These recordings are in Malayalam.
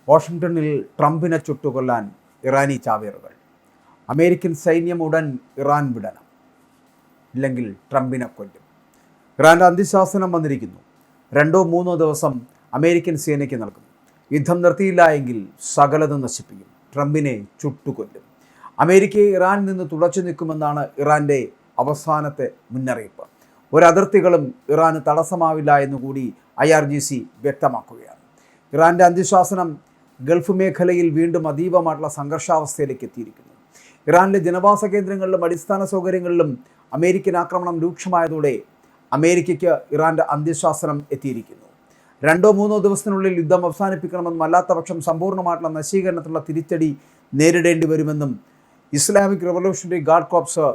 വാഷിംഗ്ടണിൽ ട്രംപിനെ ചുട്ടുകൊല്ലാൻ ഇറാനി ചാവേറുകൾ. അമേരിക്കൻ സൈന്യം ഉടൻ ഇറാൻ വിടണം, ഇല്ലെങ്കിൽ ട്രംപിനെ കൊല്ലും. ഇറാൻ്റെ അന്ത്യശാസനം വന്നിരിക്കുന്നു. 2-3 ദിവസം അമേരിക്കൻ സേനയ്ക്ക് നൽകും. യുദ്ധം നിർത്തിയില്ല എങ്കിൽ സകലതും നശിപ്പിക്കും, ട്രംപിനെ ചുട്ടുകൊല്ലും. അമേരിക്കയെ ഇറാനിൽ നിന്ന് തുളച്ചു നിൽക്കുമെന്നാണ് ഇറാൻ്റെ അവസാനത്തെ മുന്നറിയിപ്പ്. ഒരതിർത്തികളും ഇറാന് തടസ്സമാവില്ല എന്നുകൂടി IRGC വ്യക്തമാക്കുകയാണ്. ഇറാൻ്റെ അന്ത്യശാസനം ഗൾഫ് മേഖലയിൽ വീണ്ടും അതീവമായിട്ടുള്ള സംഘർഷാവസ്ഥയിലേക്ക് എത്തിയിരിക്കുന്നു. ഇറാനിലെ ജനവാസ കേന്ദ്രങ്ങളിലും അടിസ്ഥാന സൗകര്യങ്ങളിലും അമേരിക്കൻ ആക്രമണം രൂക്ഷമായതോടെ അമേരിക്കയ്ക്ക് ഇറാൻ്റെ അന്ത്യശാസനം എത്തിയിരിക്കുന്നു. 2-3 ദിവസത്തിനുള്ളിൽ യുദ്ധം അവസാനിപ്പിക്കണമെന്നും അല്ലാത്ത പക്ഷം സമ്പൂർണ്ണമായിട്ടുള്ള നശീകരണത്തിലുള്ള തിരിച്ചടി നേരിടേണ്ടി വരുമെന്നും ഇസ്ലാമിക് റവല്യൂഷണറി ഗാർഡ് കോർപ്സ്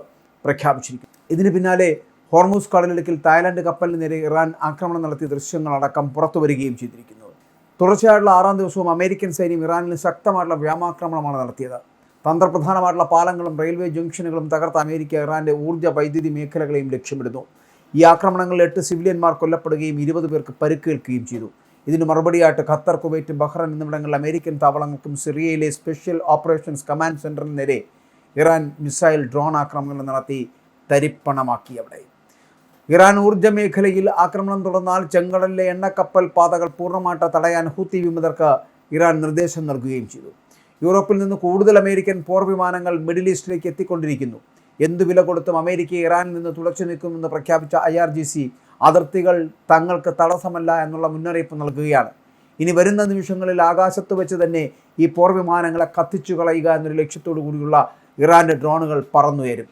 പ്രഖ്യാപിച്ചിരിക്കുന്നു. ഇതിന് പിന്നാലെ ഹോർമൂസ് കടലിടുക്കിൽ തായ്ലൻഡ് കപ്പലിന് നേരെ ഇറാൻ ആക്രമണം നടത്തിയ ദൃശ്യങ്ങളടക്കം പുറത്തു വരികയും ചെയ്തിരിക്കുന്നു. തുടർച്ചയായിട്ടുള്ള 6-ാം ദിവസവും അമേരിക്കൻ സൈന്യം ഇറാനിൽ ശക്തമായിട്ടുള്ള വ്യോമാക്രമണമാണ് നടത്തിയത്. തന്ത്രപ്രധാനമായിട്ടുള്ള പാലങ്ങളും റെയിൽവേ ജംഗ്ഷനുകളും തകർത്ത അമേരിക്ക ഇറാൻ്റെ ഊർജ്ജ വൈദ്യുതി മേഖലകളെയും ലക്ഷ്യമിടുന്നു. ഈ ആക്രമണങ്ങളിൽ 8 സിവിലിയന്മാർ കൊല്ലപ്പെടുകയും 20 പേർക്ക് പരിക്കേൽക്കുകയും ചെയ്തു. ഇതിന് മറുപടിയായിട്ട് ഖത്തർ, കുവൈറ്റ്, ബഹ്റൈൻ എന്നിവിടങ്ങളിൽ അമേരിക്കൻ താവളങ്ങൾക്കും സിറിയയിലെ സ്പെഷ്യൽ ഓപ്പറേഷൻസ് കമാൻഡ് സെൻറ്ററിന് നേരെ ഇറാൻ മിസൈൽ ഡ്രോൺ ആക്രമണങ്ങൾ നടത്തി തരിപ്പണമാക്കി. അവിടെ ഇറാൻ ഊർജ്ജ മേഖലയിൽ ആക്രമണം തുടർന്നാൽ ചെങ്കടലിലെ എണ്ണക്കപ്പൽ പാതകൾ പൂർണ്ണമായിട്ട് തടയാൻ ഹൂത്തി വിമതർക്ക് ഇറാൻ നിർദ്ദേശം നൽകുകയും ചെയ്തു. യൂറോപ്പിൽ നിന്ന് കൂടുതൽ അമേരിക്കൻ പോർ വിമാനങ്ങൾ മിഡിൽ ഈസ്റ്റിലേക്ക് എത്തിക്കൊണ്ടിരിക്കുന്നു. എന്തു വില കൊടുത്തും അമേരിക്കയെ ഇറാനിൽ നിന്ന് തുളച്ചു നിൽക്കുമെന്ന് പ്രഖ്യാപിച്ച IRGC അതിർത്തികൾ തങ്ങൾക്ക് തടസ്സമല്ല എന്നുള്ള മുന്നറിയിപ്പ് നൽകുകയാണ്. ഇനി വരുന്ന നിമിഷങ്ങളിൽ ആകാശത്ത് വെച്ച് തന്നെ ഈ പോർ വിമാനങ്ങളെ കത്തിച്ചു കളയുക എന്നൊരു ലക്ഷ്യത്തോടു കൂടിയുള്ള ഇറാൻ്റെ ഡ്രോണുകൾ പറന്നുയരും.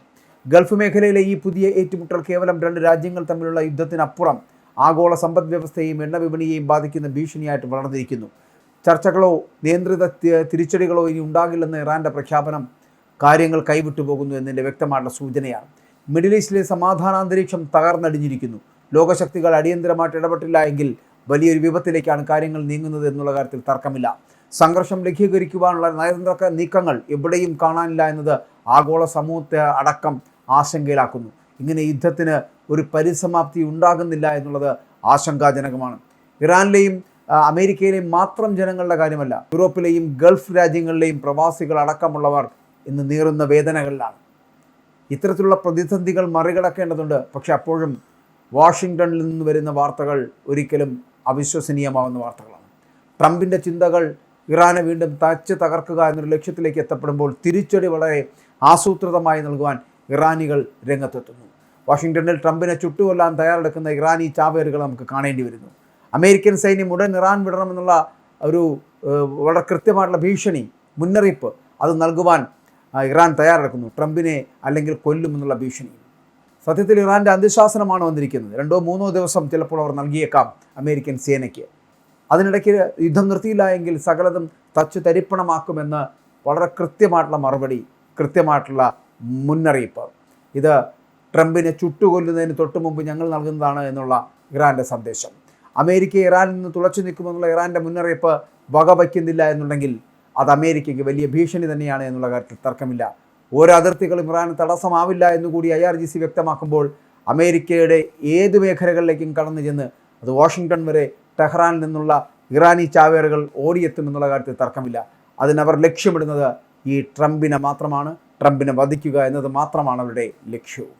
ഗൾഫ് മേഖലയിലെ ഈ പുതിയ ഏറ്റുമുട്ടൽ കേവലം 2 രാജ്യങ്ങൾ തമ്മിലുള്ള യുദ്ധത്തിനപ്പുറം ആഗോള സമ്പദ് വ്യവസ്ഥയെയും എണ്ണ വിപണിയെയും ബാധിക്കുന്ന ഭീഷണിയായിട്ട് വളർന്നിരിക്കുന്നു. ചർച്ചകളോ നിയന്ത്രിത തിരിച്ചടികളോ ഇനി ഉണ്ടാകില്ലെന്ന് ഇറാൻ്റെ പ്രഖ്യാപനം കാര്യങ്ങൾ കൈവിട്ടു പോകുന്നു എന്നതിൻ്റെ വ്യക്തമായിട്ടുള്ള സൂചനയാണ്. മിഡിൽ ഈസ്റ്റിലെ സമാധാനാന്തരീക്ഷം തകർന്നടിഞ്ഞിരിക്കുന്നു. ലോകശക്തികൾ അടിയന്തരമായിട്ട് ഇടപെട്ടില്ല എങ്കിൽ വലിയൊരു വിപത്തിലേക്കാണ് കാര്യങ്ങൾ നീങ്ങുന്നത് എന്നുള്ള കാര്യത്തിൽ തർക്കമില്ല. സംഘർഷം ലഘൂകരിക്കുവാനുള്ള നയതന്ത്ര നീക്കങ്ങൾ എവിടെയും കാണാനില്ല എന്നത് ആഗോള സമൂഹത്തെ അടക്കം ആശങ്കയിലാക്കുന്നു. ഇങ്ങനെ യുദ്ധത്തിന് ഒരു പരിസമാപ്തി ഉണ്ടാകുന്നില്ല എന്നുള്ളത് ആശങ്കാജനകമാണ്. ഇറാനിലെയും അമേരിക്കയിലെയും മാത്രം ജനങ്ങളുടെ കാര്യമല്ല, യൂറോപ്പിലെയും ഗൾഫ് രാജ്യങ്ങളിലെയും പ്രവാസികൾ അടക്കമുള്ളവർ ഇന്ന് നീറുന്ന വേദനകളിലാണ്. ഇത്തരത്തിലുള്ള പ്രതിസന്ധികൾ മറികടക്കേണ്ടതുണ്ട്. പക്ഷെ അപ്പോഴും വാഷിംഗ്ടണിൽ നിന്ന് വരുന്ന വാർത്തകൾ ഒരിക്കലും അവിശ്വസനീയമാവുന്ന വാർത്തകളാണ്. ട്രംപിൻ്റെ ചിന്തകൾ ഇറാനെ വീണ്ടും തകർക്കുക എന്നൊരു ലക്ഷ്യത്തിലേക്ക് എത്തപ്പെടുമ്പോൾ തിരിച്ചടി വളരെ ആസൂത്രിതമായി നൽകുവാൻ ഇറാനികൾ രംഗത്തെത്തുന്നു. വാഷിംഗ്ടണിൽ ട്രംപിനെ ചുട്ടുകൊല്ലാൻ തയ്യാറെടുക്കുന്ന ഇറാനി ചാവേറുകൾ നമുക്ക് കാണേണ്ടി വരുന്നു. അമേരിക്കൻ സൈന്യം ഉടൻ ഇറാൻ വിടണമെന്നുള്ള ഒരു വളരെ കൃത്യമായിട്ടുള്ള ഭീഷണി, മുന്നറിയിപ്പ് അത് നൽകുവാൻ ഇറാൻ തയ്യാറെടുക്കുന്നു. ട്രംപിനെ അല്ലെങ്കിൽ കൊല്ലുമെന്നുള്ള ഭീഷണി. സത്യത്തിൽ ഇറാൻ്റെ അന്ത്യശാസനമാണ് വന്നിരിക്കുന്നത്. 2-3 ദിവസം ചിലപ്പോൾ അവർ നൽകിയേക്കാം അമേരിക്കൻ സേനയ്ക്ക്. അതിനിടയ്ക്ക് യുദ്ധം നിർത്തിയില്ല എങ്കിൽ സകലതും തച്ചു തരിപ്പണമാക്കുമെന്ന് വളരെ കൃത്യമായിട്ടുള്ള മറുപടി, കൃത്യമായിട്ടുള്ള മുന്നറിയിപ്പ്. ഇത് ട്രംപിനെ ചുട്ടുകൊല്ലുന്നതിന് തൊട്ട് മുമ്പ് ഞങ്ങൾ നൽകുന്നതാണ് എന്നുള്ള ഇറാൻ്റെ സന്ദേശം. അമേരിക്ക ഇറാനിൽ നിന്ന് തുളച്ചു നിൽക്കുമെന്നുള്ള ഇറാൻ്റെ മുന്നറിയിപ്പ് വകവയ്ക്കുന്നില്ല എന്നുണ്ടെങ്കിൽ അത് അമേരിക്കയ്ക്ക് വലിയ ഭീഷണി തന്നെയാണ് എന്നുള്ള കാര്യത്തിൽ തർക്കമില്ല. ഓരോ അതിർത്തികളും ഇറാന് തടസ്സമാവില്ല എന്നുകൂടി IRGC വ്യക്തമാക്കുമ്പോൾ അമേരിക്കയുടെ ഏത് മേഖലകളിലേക്കും കടന്നു ചെന്ന് അത് വാഷിംഗ്ടൺ വരെ ടെഹ്റാനിൽ നിന്നുള്ള ഇറാനി ചാവേറുകൾ ഓടിയെത്തുമെന്നുള്ള കാര്യത്തിൽ തർക്കമില്ല. അതിനവർ ലക്ഷ്യമിടുന്നത് ഈ ട്രംപിനെ മാത്രമാണ്. ട്രംപിനെ വധിക്കുക എന്നത് മാത്രമാണ് അവരുടെ ലക്ഷ്യവും.